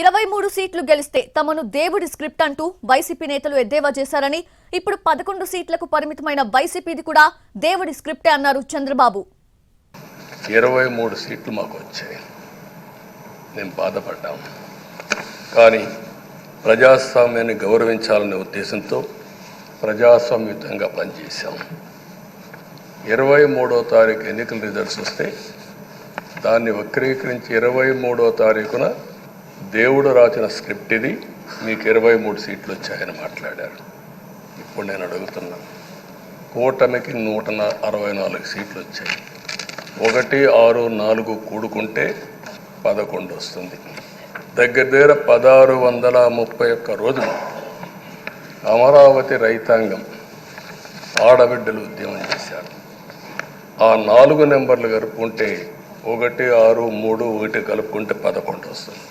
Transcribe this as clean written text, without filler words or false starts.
23 సీట్లు గెలిస్తే తమను దేవుడి స్క్రిప్ట్ అంటూ వైసీపీ నేతలు ఎద్దేవా చేశారని, ఇప్పుడు 11 సీట్లకు పరిమితమైన వైసీపీది కూడా దేవుడి స్క్రిప్టే అన్నారు చంద్రబాబు. 23 సీట్లు మాకు వచ్చాయి. మేము బాధపడ్డాం. కానీ ప్రజాస్వామ్యాన్ని గౌరవించాలనే ఉద్దేశంతో ప్రజాస్వామ్యుతంగా పనిచేశాం. 23వ తారీఖు ఎన్నికల రిజల్ట్స్ వస్తే దాన్ని వక్రీకరించి 23వ తారీఖున దేవుడు రాసిన స్క్రిప్ట్ ఇది, మీకు 23 సీట్లు వచ్చాయని మాట్లాడారు. ఇప్పుడు నేను అడుగుతున్నాను, కూటమికి 164 సీట్లు వచ్చాయి. 1, 6, 4 కూడుకుంటే 11 వస్తుంది. దగ్గర 1631 రోజులు అమరావతి రైతాంగం ఆడబిడ్డలు ఉద్యమం చేశారు. ఆ 4 నెంబర్లు కలుపుకుంటే 1, 6, 3, 1 కలుపుకుంటే 11 వస్తుంది.